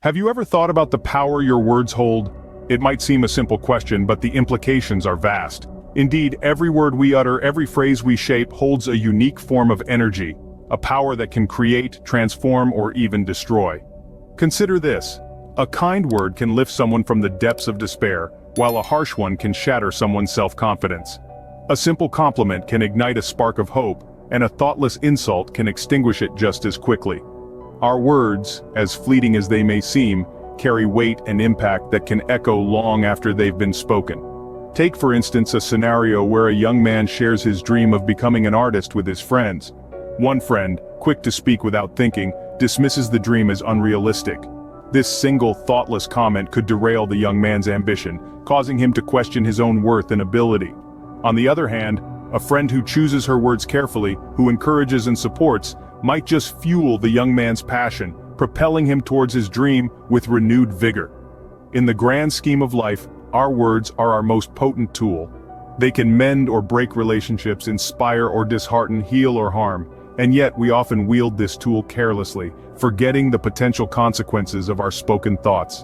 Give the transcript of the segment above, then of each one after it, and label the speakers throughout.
Speaker 1: Have you ever thought about the power your words hold? It might seem a simple question, but the implications are vast. Indeed, every word we utter, every phrase we shape holds a unique form of energy, a power that can create, transform, or even destroy. Consider this. A kind word can lift someone from the depths of despair, while a harsh one can shatter someone's self-confidence. A simple compliment can ignite a spark of hope, and a thoughtless insult can extinguish it just as quickly. Our words, as fleeting as they may seem, carry weight and impact that can echo long after they've been spoken. Take for instance a scenario where a young man shares his dream of becoming an artist with his friends. One friend, quick to speak without thinking, dismisses the dream as unrealistic. This single thoughtless comment could derail the young man's ambition, causing him to question his own worth and ability. On the other hand, a friend who chooses her words carefully, who encourages and supports, might just fuel the young man's passion, propelling him towards his dream with renewed vigor. In the grand scheme of life, our words are our most potent tool. They can mend or break relationships, inspire or dishearten, heal or harm, and yet we often wield this tool carelessly, forgetting the potential consequences of our spoken thoughts.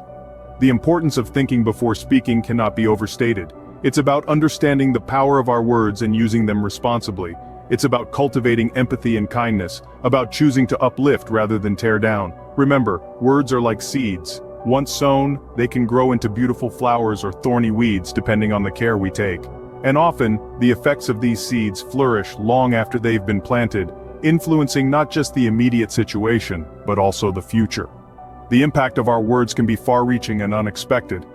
Speaker 1: The importance of thinking before speaking cannot be overstated. It's about understanding the power of our words and using them responsibly. It's about cultivating empathy and kindness, about choosing to uplift rather than tear down. Remember, words are like seeds. Once sown, they can grow into beautiful flowers or thorny weeds depending on the care we take. And often, the effects of these seeds flourish long after they've been planted, influencing not just the immediate situation, but also the future. The impact of our words can be far-reaching and unexpected.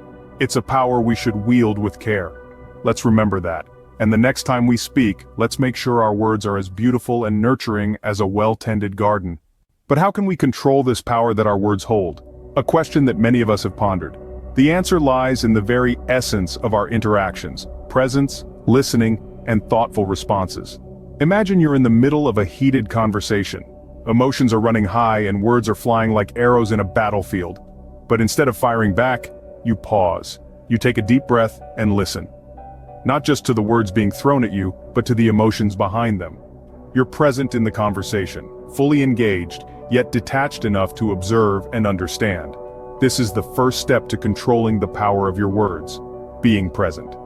Speaker 1: It's a power we should wield with care. Let's remember that. And the next time we speak, let's make sure our words are as beautiful and nurturing as a well-tended garden. But how can we control this power that our words hold? A question that many of us have pondered. The answer lies in the very essence of our interactions: presence, listening, and thoughtful responses. Imagine you're in the middle of a heated conversation. Emotions are running high and words are flying like arrows in a battlefield. But instead of firing back, you pause. You take a deep breath and listen. Not just to the words being thrown at you, but to the emotions behind them. You're present in the conversation, fully engaged, yet detached enough to observe and understand. This is the first step to controlling the power of your words: being present.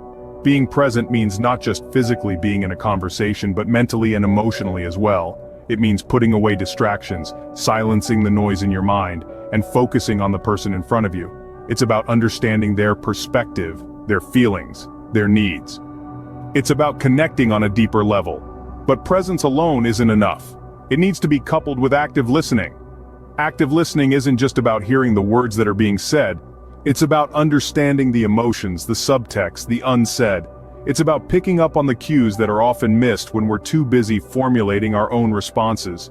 Speaker 1: Being present means not just physically being in a conversation, but mentally and emotionally as well. It means putting away distractions, silencing the noise in your mind, and focusing on the person in front of you. It's about understanding their perspective, their feelings, their needs. It's about connecting on a deeper level. But presence alone isn't enough. It needs to be coupled with active listening. Active listening isn't just about hearing the words that are being said. It's about understanding the emotions, the subtext, the unsaid. It's about picking up on the cues that are often missed when we're too busy formulating our own responses.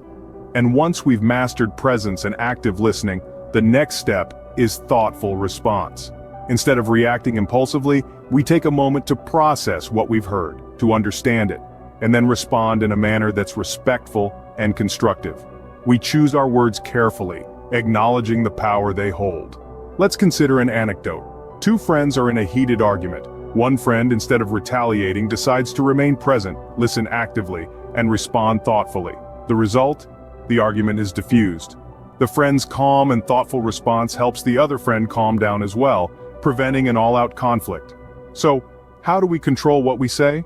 Speaker 1: And once we've mastered presence and active listening, the next step is thoughtful response. Instead of reacting impulsively, we take a moment to process what we've heard, to understand it, and then respond in a manner that's respectful and constructive. We choose our words carefully, acknowledging the power they hold. Let's consider an anecdote. Two friends are in a heated argument. One friend, instead of retaliating, decides to remain present, listen actively, and respond thoughtfully. The result? The argument is diffused. The friend's calm and thoughtful response helps the other friend calm down as well, preventing an all-out conflict. So, how do we control what we say?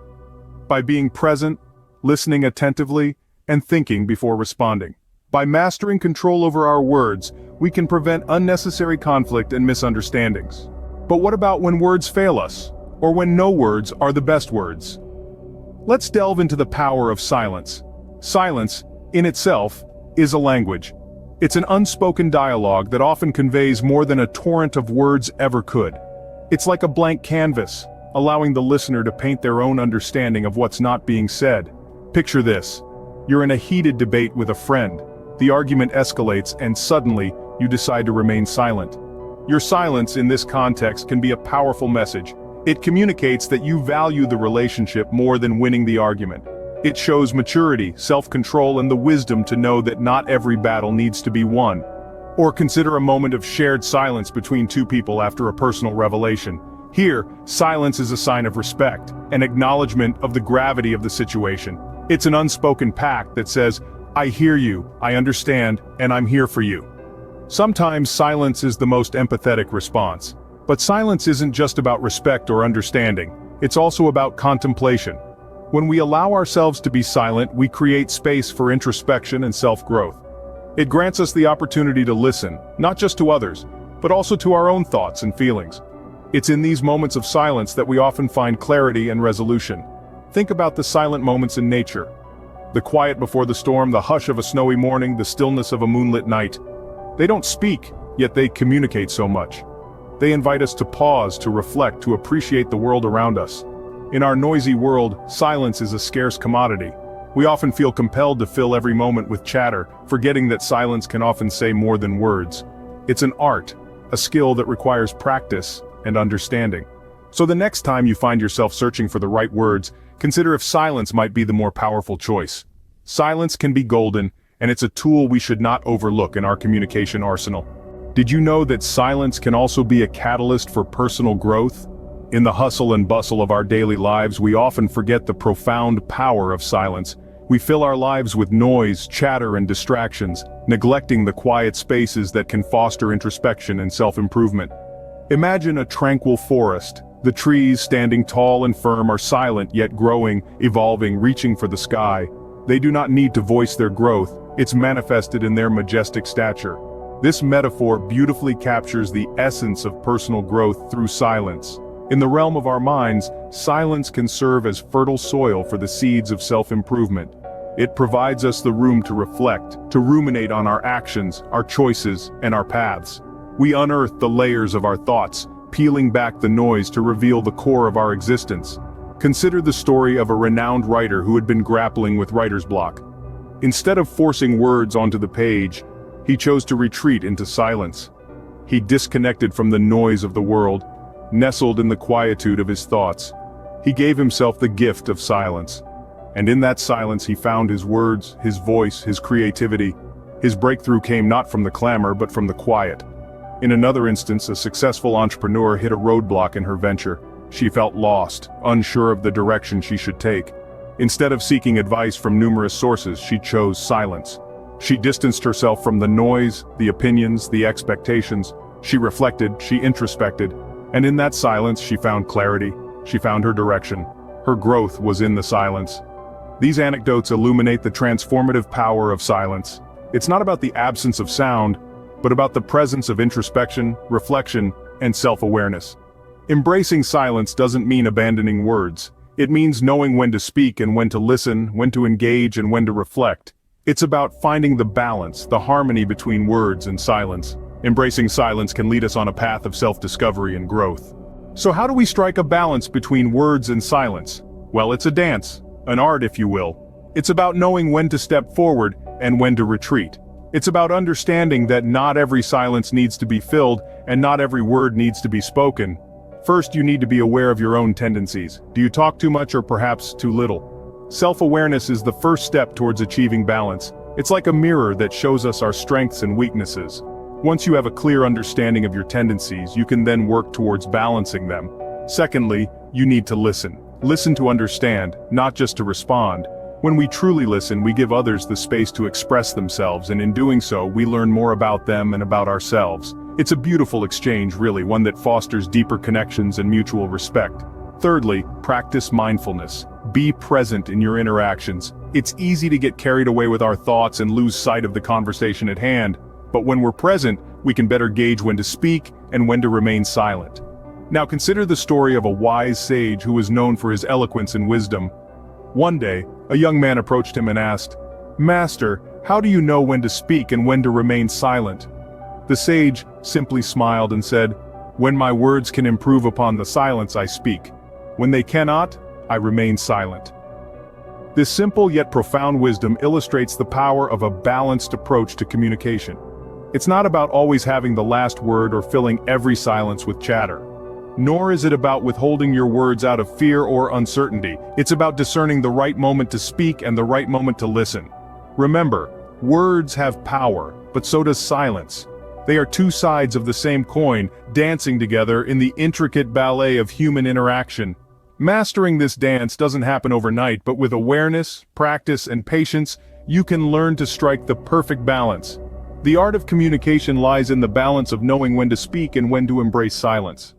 Speaker 1: By being present, listening attentively, and thinking before responding. By mastering control over our words, we can prevent unnecessary conflict and misunderstandings. But what about when words fail us? Or when no words are the best words? Let's delve into the power of silence. Silence, in itself, is a language. It's an unspoken dialogue that often conveys more than a torrent of words ever could. It's like a blank canvas, allowing the listener to paint their own understanding of what's not being said. Picture this. You're in a heated debate with a friend. The argument escalates and suddenly, you decide to remain silent. Your silence in this context can be a powerful message. It communicates that you value the relationship more than winning the argument. It shows maturity, self-control, and the wisdom to know that not every battle needs to be won. Or consider a moment of shared silence between two people after a personal revelation. Here, silence is a sign of respect, an acknowledgement of the gravity of the situation. It's an unspoken pact that says, "I hear you, I understand, and I'm here for you." Sometimes silence is the most empathetic response. But silence isn't just about respect or understanding, it's also about contemplation. When we allow ourselves to be silent, we create space for introspection and self-growth. It grants us the opportunity to listen, not just to others, but also to our own thoughts and feelings. It's in these moments of silence that we often find clarity and resolution. Think about the silent moments in nature. The quiet before the storm, the hush of a snowy morning, the stillness of a moonlit night. They don't speak, yet they communicate so much. They invite us to pause, to reflect, to appreciate the world around us. In our noisy world, silence is a scarce commodity. We often feel compelled to fill every moment with chatter, forgetting that silence can often say more than words. It's an art, a skill that requires practice and understanding. So the next time you find yourself searching for the right words, consider if silence might be the more powerful choice. Silence can be golden, and it's a tool we should not overlook in our communication arsenal. Did you know that silence can also be a catalyst for personal growth? In the hustle and bustle of our daily lives, we often forget the profound power of silence. We fill our lives with noise, chatter, and distractions, neglecting the quiet spaces that can foster introspection and self-improvement. Imagine a tranquil forest. The trees, standing tall and firm, are silent yet growing, evolving, reaching for the sky. They do not need to voice their growth, it's manifested in their majestic stature. This metaphor beautifully captures the essence of personal growth through silence. In the realm of our minds, silence can serve as fertile soil for the seeds of self-improvement. It provides us the room to reflect, to ruminate on our actions, our choices, and our paths. We unearth the layers of our thoughts, peeling back the noise to reveal the core of our existence. Consider the story of a renowned writer who had been grappling with writer's block. Instead of forcing words onto the page, he chose to retreat into silence. He disconnected from the noise of the world, nestled in the quietude of his thoughts. He gave himself the gift of silence. And in that silence he found his words, his voice, his creativity. His breakthrough came not from the clamor but from the quiet. In another instance, a successful entrepreneur hit a roadblock in her venture. She felt lost, unsure of the direction she should take. Instead of seeking advice from numerous sources, she chose silence. She distanced herself from the noise, the opinions, the expectations. She reflected, she introspected, and in that silence she found clarity, she found her direction. Her growth was in the silence. These anecdotes illuminate the transformative power of silence. It's not about the absence of sound, but about the presence of introspection, reflection, and self-awareness. Embracing silence doesn't mean abandoning words. It means knowing when to speak and when to listen, when to engage and when to reflect. It's about finding the balance, the harmony between words and silence. Embracing silence can lead us on a path of self-discovery and growth. So how do we strike a balance between words and silence? Well, it's a dance, an art if you will. It's about knowing when to step forward and when to retreat. It's about understanding that not every silence needs to be filled and not every word needs to be spoken. First, you need to be aware of your own tendencies. Do you talk too much or perhaps too little? Self-awareness is the first step towards achieving balance. It's like a mirror that shows us our strengths and weaknesses. Once you have a clear understanding of your tendencies, you can then work towards balancing them. Secondly, you need to listen. Listen to understand, not just to respond. When we truly listen, we give others the space to express themselves, and in doing so, we learn more about them and about ourselves. It's a beautiful exchange, really, one that fosters deeper connections and mutual respect. Thirdly, practice mindfulness. Be present in your interactions. It's easy to get carried away with our thoughts and lose sight of the conversation at hand, but when we're present, we can better gauge when to speak and when to remain silent. Now consider the story of a wise sage who was known for his eloquence and wisdom. One day, a young man approached him and asked, "Master, how do you know when to speak and when to remain silent?" The sage simply smiled and said, "When my words can improve upon the silence, I speak. When they cannot, I remain silent." This simple yet profound wisdom illustrates the power of a balanced approach to communication. It's not about always having the last word or filling every silence with chatter. Nor is it about withholding your words out of fear or uncertainty. It's about discerning the right moment to speak and the right moment to listen. Remember, words have power, but so does silence. They are two sides of the same coin, dancing together in the intricate ballet of human interaction. Mastering this dance doesn't happen overnight, but with awareness, practice, and patience, you can learn to strike the perfect balance. The art of communication lies in the balance of knowing when to speak and when to embrace silence.